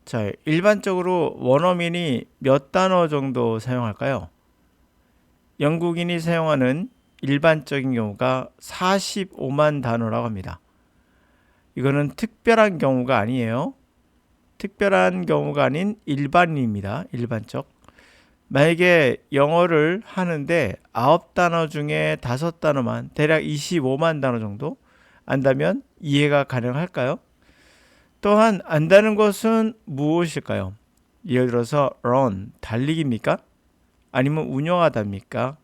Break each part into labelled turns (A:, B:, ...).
A: 자, 일반적으로 원어민이 몇 단어 정도 사용할까요? 영국인이 사용하는 일반적인 경우가 45만 단어라고 합니다. 이거는 특별한 경우가 아니에요. 특별한 경우가 아닌 일반인입니다. 일반적. 만약에 영어를 하는데 9단어 중에 5단어만 대략 25만 단어 정도 안다면 이해가 가능할까요? 또한 안다는 것은 무엇일까요? 예를 들어서 run, 달리기입니까? 아니면 운영하다입니까?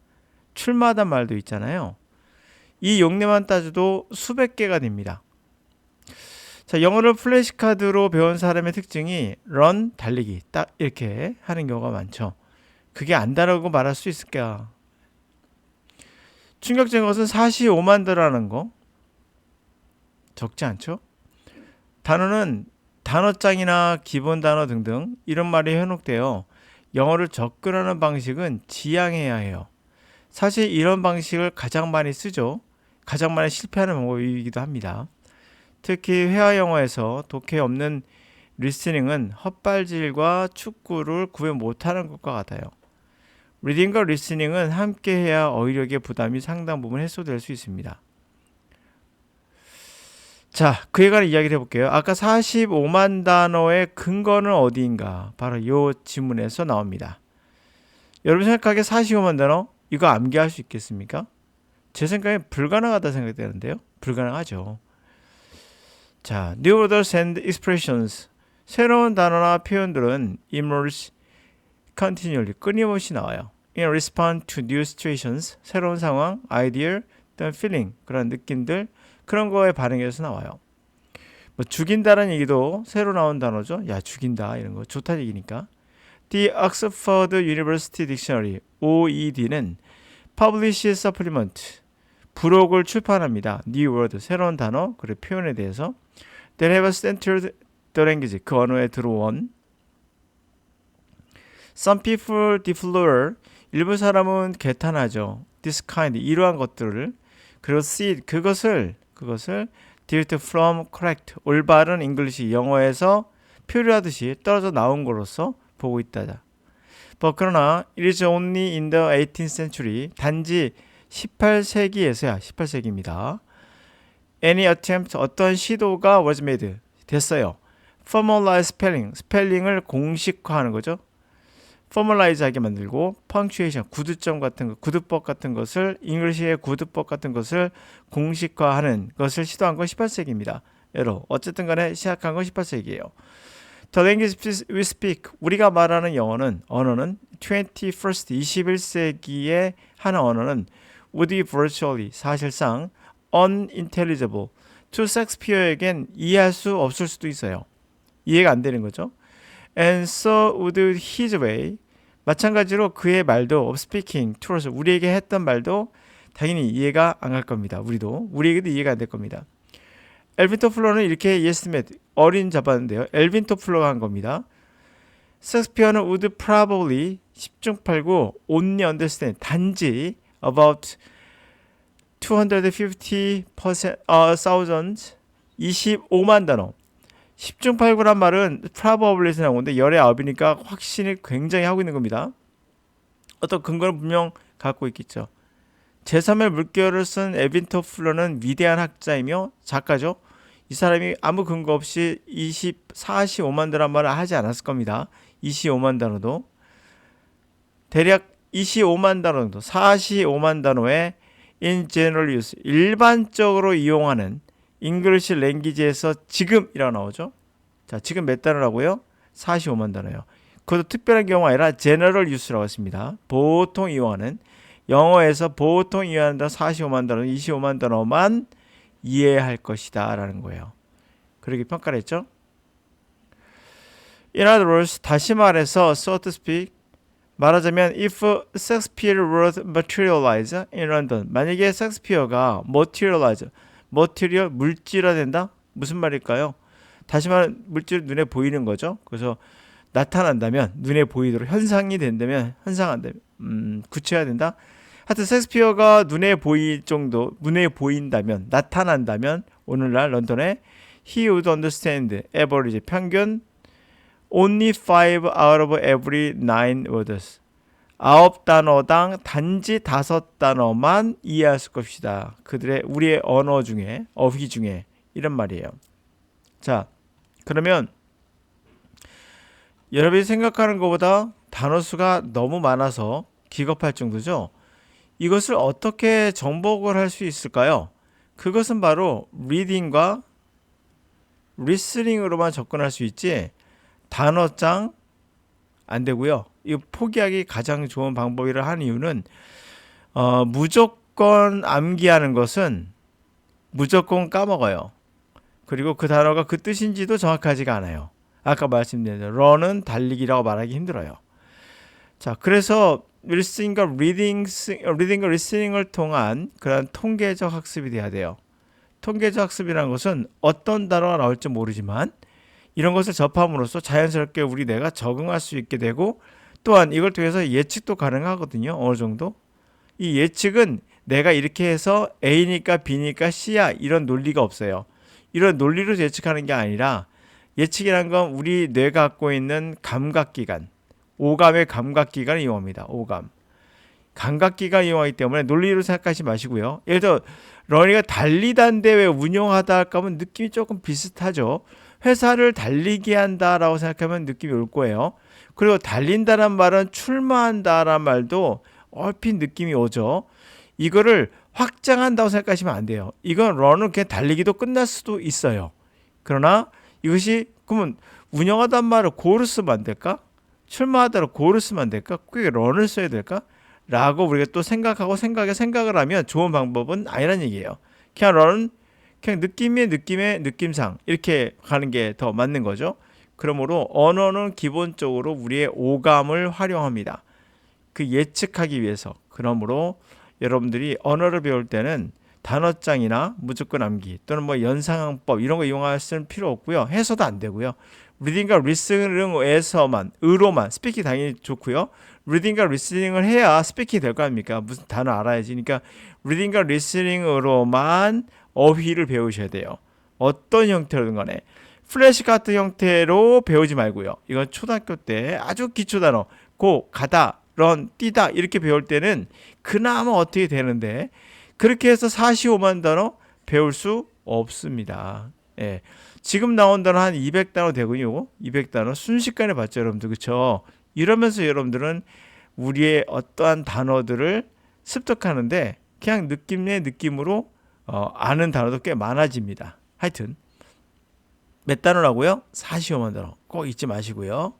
A: 출마하다 말도 있잖아요. 이 용례만 따져도 수백 개가 됩니다. 자, 영어를 플래시카드로 배운 사람의 특징이 run, 달리기 딱 이렇게 하는 경우가 많죠. 그게 안다라고 말할 수 있을까? 충격적인 것은 45만 단어라는 거 적지 않죠? 단어는 단어장이나 기본 단어 등등 이런 말이 현혹되어 영어를 접근하는 방식은 지양해야 해요. 사실 이런 방식을 가장 많이 쓰죠. 가장 많이 실패하는 방법이기도 합니다. 특히 회화 영어에서 독해 없는 리스닝은 헛발질과 축구를 구분 못하는 것과 같아요. 리딩과 리스닝은 함께 해야 어휘력의 부담이 상당 부분 해소될 수 있습니다. 자, 그에 관한 이야기를 해볼게요. 아까 45만 단어의 근거는 어디인가? 바로 이 지문에서 나옵니다. 여러분 생각하기에 45만 단어? 이거 암기할 수 있겠습니까? 제 생각에 불가능하다 생각되는데요. 불가능하죠. 자, new words and expressions. 새로운 단어나 표현들은 emerge continually, 끊임없이 나와요. In response to new situations, 새로운 상황, idea, 또는 feeling, 그런 느낌들, 그런 거에 반응해서 나와요. 뭐 죽인다는 얘기도 새로 나온 단어죠. 야, 죽인다 이런 거 좋다는 얘기니까. The Oxford University Dictionary (OED는) Publish Supplement 부록을 출판합니다. New word 새로운 단어 그리고 표현에 대해서 That have entered the language 그 언어에 들어온. Some people deplore 일부 사람은 개탄하죠. This kind 이러한 것들을 그리고 see 그것을 derived from correct 올바른 잉글리시 영어에서 표류하듯이 떨어져 나온 거로서 보고 있다. 그러나 it is only in the 18th century 단지 18세기에서야 18세기입니다. Any attempt 어떤 시도가 was made 됐어요. formalize spelling 스펠링을 공식화하는 거죠. formalize하게 만들고 punctuation 구두점 같은 거, 구두법 같은 것을 잉글리시의 구두법 같은 것을 공식화하는 것을 시도한 건 18세기입니다. 여러 어쨌든 간에 시작한 건 18세기예요. The language we speak 우리가 말하는 언어는 21st 21세기에 하는 언어는 would be virtually 사실상 unintelligible to Shakespeare에겐 이해할 수 없을 수도 있어요. 이해가 안 되는 거죠. And so would his way 마찬가지로 그의 말도 of speaking to us 우리에게 했던 말도 당연히 이해가 안 갈 겁니다. 우리에게도 이해가 안 될 겁니다. 엘빈 토플러는 이렇게 이해했으면 어린 잡았는데요. 엘빈 토플러가 한 겁니다. 셰익스피어는 would probably 10중 8구 only understand 단지 about 250,000 25만 단어 10중 8구란 말은 probably에서 나온 건데 열의 아홉이니까 확신을 굉장히 하고 있는 겁니다. 어떤 근거는 분명 갖고 있겠죠. 제3의 물결을 쓴 에빈 토플러는 위대한 학자이며 작가죠. 이 사람이 아무 근거 없이 45만 단어란 말을 하지 않았을 겁니다. 25만 단어도 대략 25만 단어 정도 45만 단어의 in general use 일반적으로 이용하는 잉글리시 랭귀지에서 지금이라고 나오죠. 자, 지금 몇 단어라고요? 45만 단어요. 그것도 특별한 경우가 아니라 general use라고 했습니다. 보통 이용하는 영어에서 보통 이해하는 단어 45만 단어, 25만 단어만 이해할 것이다 라는 거예요. 그렇게 평가를 했죠. In other words, 다시 말해서 so to speak 말하자면 if Shakespeare were materialize in London 만약에 셰익스피어가 materialize 물질화된다? 무슨 말일까요? 다시 말하면 물질 눈에 보이는 거죠. 그래서 나타난다면 눈에 보이도록 현상이 된다면 구체화된다. 하여튼 셰익스피어가 눈에 보인다면 나타난다면 오늘날 런던에 he would understand average 평균 Only 5 out of every 9 words. 9단어당 단지 5단어만 이해할 수 것이다. 그들의 우리의 언어 중에 어휘 중에 이런 말이에요. 자, 그러면 여러분이 생각하는 것보다 단어 수가 너무 많아서 기겁할 정도죠. 이것을 어떻게 정복을 할 수 있을까요? 그것은 바로 리딩과 리스닝으로만 접근할 수 있지 단어장 안 되고요. 이 포기하기 가장 좋은 방법이라 하는 이유는 무조건 암기하는 것은 무조건 까먹어요. 그리고 그 단어가 그 뜻인지도 정확하지가 않아요. 아까 말씀드린 대로 run은 달리기라고 말하기 힘들어요. 자, 그래서 리스닝과 리딩과 리스닝을 통한 그런 통계적 학습이 돼야 돼요. 통계적 학습이라는 것은 어떤 단어가 나올지 모르지만 이런 것을 접함으로써 자연스럽게 우리 뇌가 적응할 수 있게 되고 또한 이걸 통해서 예측도 가능하거든요. 어느 정도. 이 예측은 내가 이렇게 해서 A니까 B니까 C야 이런 논리가 없어요. 이런 논리로 예측하는 게 아니라 예측이라는 건 우리 뇌가 갖고 있는 감각기관, 오감의 감각기관을 이용합니다. 오감. 감각기관을 이용하기 때문에 논리로 생각하지 마시고요. 예를 들어 러니가 달리다는 대회 운영하다 할까 하면 느낌이 조금 비슷하죠. 회사를 달리게 한다라고 생각하면 느낌이 올 거예요. 그리고 달린다는 말은 출마한다라는 말도 얼핏 느낌이 오죠. 이거를 확장한다고 생각하시면 안 돼요. 이건 런은 그냥 달리기도 끝날 수도 있어요. 그러나 이것이 그러면 운영하다는 말을 고를 쓰면 안 될까? 출마하다를 고를 쓰면 안 될까? 꼭 런을 써야 될까? 라고 우리가 또 생각을 하면 좋은 방법은 아니란 얘기예요. 그냥 런은 그냥 느낌상 이렇게 가는 게 더 맞는 거죠. 그러므로 언어는 기본적으로 우리의 오감을 활용합니다. 그 예측하기 위해서. 그러므로 여러분들이 언어를 배울 때는 단어장이나 무조건 암기 또는 뭐 연상법 이런 거 이용할 필요 없고요. 해서도 안 되고요. 리딩과 리스닝에서만 의로만 스피킹 당연히 좋고요. 리딩과 리스닝을 해야 스피킹이 될 거 아닙니까? 무슨 단어 알아야지. 그러니까 리딩과 리스닝으로만 어휘를 배우셔야 돼요. 어떤 형태로든 간에 플래시 카드 형태로 배우지 말고요. 이건 초등학교 때 아주 기초 단어 고, 가다, 런, 뛰다 이렇게 배울 때는 그나마 어떻게 되는데 그렇게 해서 45만 단어 배울 수 없습니다. 예. 지금 나온 단어 한 200단어 되군요. 200단어 순식간에 봤죠, 여러분들. 그렇죠? 이러면서 여러분들은 우리의 어떠한 단어들을 습득하는데 그냥 느낌으로 아는 단어도 꽤 많아집니다. 하여튼 몇 단어라고요? 45만 단어. 꼭 잊지 마시고요.